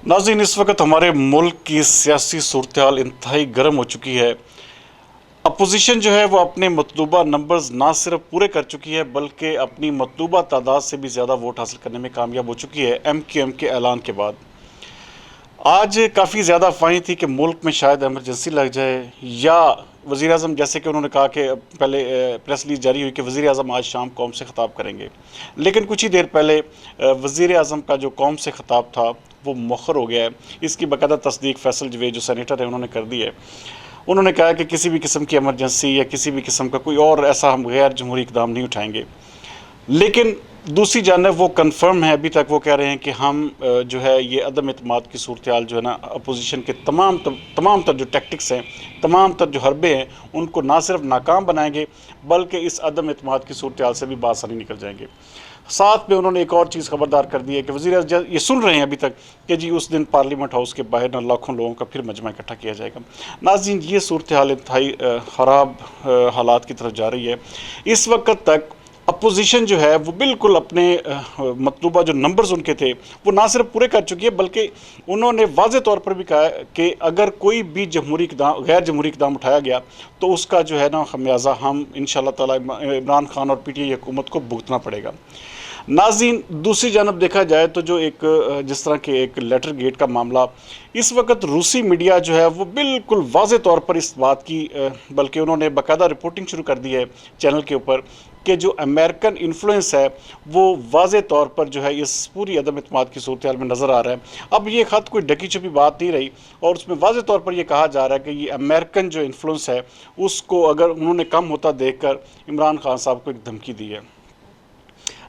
नाज़रीन, इस वक्त हमारे मुल्क की सियासी सूरत-ए-हाल इंतहाई गर्म हो चुकी है। अपोजिशन जो है वो अपने मतलूबा नंबर्स ना सिर्फ पूरे कर चुकी है बल्कि अपनी मतलूबा तादाद से भी ज़्यादा वोट हासिल करने में कामयाब हो चुकी है MQM के ऐलान के बाद। आज काफ़ी ज़्यादा अफ़वाहें थी कि मुल्क में शायद इमरजेंसी लग जाए या वज़ीर-ए-आज़म, जैसे कि उन्होंने कहा कि पहले प्रेस रिलीज़ जारी हुई कि वज़ीर-ए-आज़म आज शाम कौम से ख़िताब करेंगे। लेकिन कुछ ही देर पहले वज़ीर-ए-आज़म का जो कौम से ख़िताब था वो मौख़र हो गया है। इसकी बाकायदा तस्दीक फैसल जवेद जो सेनेटर है उन्होंने कर दी है। उन्होंने कहा कि किसी भी किस्म की इमरजेंसी या किसी भी किस्म का कोई और ऐसा हम गैर जमहूरी इक़दाम नहीं उठाएँगे। लेकिन दूसरी जानब वो कन्फर्म है, अभी तक वो कह रहे हैं कि हम जो है ये अदम एतमाद की सूरत-ए-हाल जो है ना, अपोजिशन के तमाम तर जो टैक्टिक्स हैं, तमाम तर जो हरबे हैं, उनको ना सिर्फ नाकाम बनाएंगे बल्कि इस अदम एतमाद की सूरत-ए-हाल से भी बासानी निकल जाएंगे। साथ में उन्होंने एक और चीज़ खबरदार कर दी है कि वज़ीर ये सुन रहे हैं अभी तक कि जी उस दिन पार्लियामेंट हाउस के बाहर ना लाखों लोगों का फिर मजमा इकट्ठा किया जाएगा। नाज़रीन, ये सूरत-ए-हाल इंतहाई ख़राब हालात की तरफ जा रही है। इस वक्त तक अपोजिशन जो है वो बिल्कुल अपने मतलूबा जो नंबर्स उनके थे वो ना सिर्फ पूरे कर चुकी है बल्कि उन्होंने वाज़े तौर पर भी कहा है कि अगर कोई भी गैर जमहूरी इक़दाम उठाया गया तो उसका जो है ना खमियाजा हम इंशाअल्लाह ताला इमरान खान और PTI हुकूमत को भुगतना पड़ेगा। नाज़रीन, दूसरी जानब देखा जाए तो जो एक जिस तरह के एक लेटर गेट का मामला, इस वक्त रूसी मीडिया जो है वो बिल्कुल वाज़े तौर पर इस बात की बल्कि उन्होंने बाकायदा रिपोर्टिंग शुरू कर दी है चैनल के ऊपर कि जो अमेरिकन इन्फ्लुएंस है वो वाज़े तौर पर जो है इस पूरी अदम एतमाद की सूरत-ए-हाल में नज़र आ रहा है। अब ये ख़त कोई ढकी छुपी बात नहीं रही और उसमें वाज़े तौर पर यह कहा जा रहा है कि ये अमेरिकन जो इन्फ्लुएंस है उसको अगर उन्होंने कम होता देख कर इमरान खान साहब को एक धमकी दी है।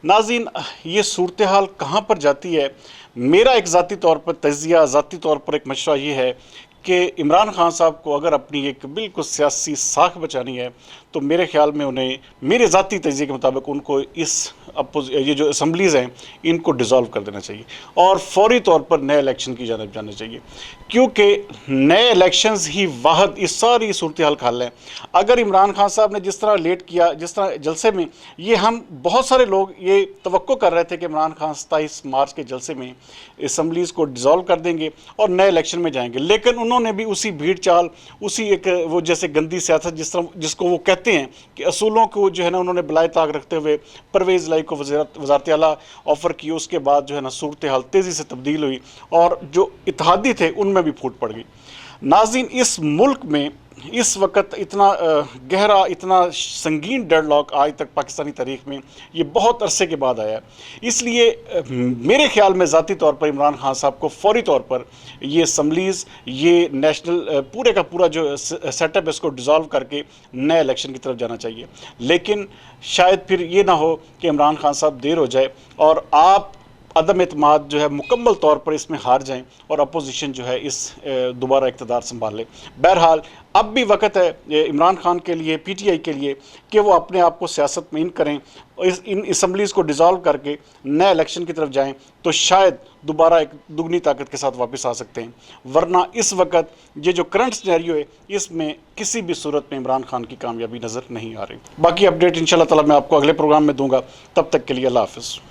नाज़रीन, ये सूरत-ए-हाल कहाँ पर जाती है? मेरा एक ज़ाती तौर पर तज़िया, ज़ाती तौर पर एक मशवरा ये है कि इमरान खान साहब को अगर अपनी एक बिल्कुल सियासी साख बचानी है तो मेरे ख़्याल में उन्हें, मेरे ज़ाती तज़िये के मुताबिक, उनको ये जो असम्बलीज़ हैं इनको डिज़ोल्व कर देना चाहिए और फ़ौरी तौर पर नए इलेक्शन की जानिब जाना चाहिए, क्योंकि नए इलेक्शंस ही वाहद इस सारी सूरत-ए-हाल का हल है। अगर इमरान खान साहब ने जिस तरह लेट किया, जिस तरह जलसे में, ये हम बहुत सारे लोग ये तवक्को कर रहे थे कि इमरान खान 27 मार्च के जलसे में असम्बलीज़ को डिज़ोल्व कर देंगे और नए इलेक्शन में जाएंगे, लेकिन उन्होंने भी उसी भीड़ चाल, उसी एक वो जैसे गंदी सियासत जिसको वो कहते हैं कि असूलों को जो है ना उन्होंने बिलाए ताक रखते हुए परवेज़ लाई को वज़ारत आला ऑफ़र की। उसके बाद जो है ना सूरत-ए-हाल तेज़ी से तब्दील हुई और जो इत्तेहादी थे उनमें भी फूट पड़ गई। नाज़रीन, इस मुल्क में इस वक्त इतना गहरा, इतना संगीन डेडलॉक आज तक पाकिस्तानी तारीख़ में ये बहुत अरसे के बाद आया है। इसलिए मेरे ख़्याल में ज़ाती तौर पर इमरान खान साहब को फ़ौरी तौर पर ये असम्बलीज़, ये नेशनल पूरे का पूरा जो सेटअप है इसको डिज़ोल्व करके नए इलेक्शन की तरफ जाना चाहिए। लेकिन शायद फिर ये ना हो कि इमरान खान साहब देर हो जाए और आप अदम एतमाद जो है मुकम्मल तौर पर इसमें हार जाएं और अपोजिशन जो है इस दोबारा इक़्तिदार संभाल ले। बहरहाल अब भी वक्त है इमरान खान के लिए, PTI के लिए, कि वो अपने आप को सियासत में इन करें, इन असम्बलीज़ को डिज़ोल्व करके नए इलेक्शन की तरफ जाएं तो शायद दोबारा एक दुगनी ताकत के साथ वापस आ सकते हैं। वरना इस वक्त ये जो करंट सिनेरियो है इसमें किसी भी सूरत में इमरान खान की कामयाबी नज़र नहीं आ रही। बाकी अपडेट इंशाअल्लाह ताला मैं आपको अगले प्रोग्राम में दूँगा। तब तक के लिए अल्लाह हाफ़िज़।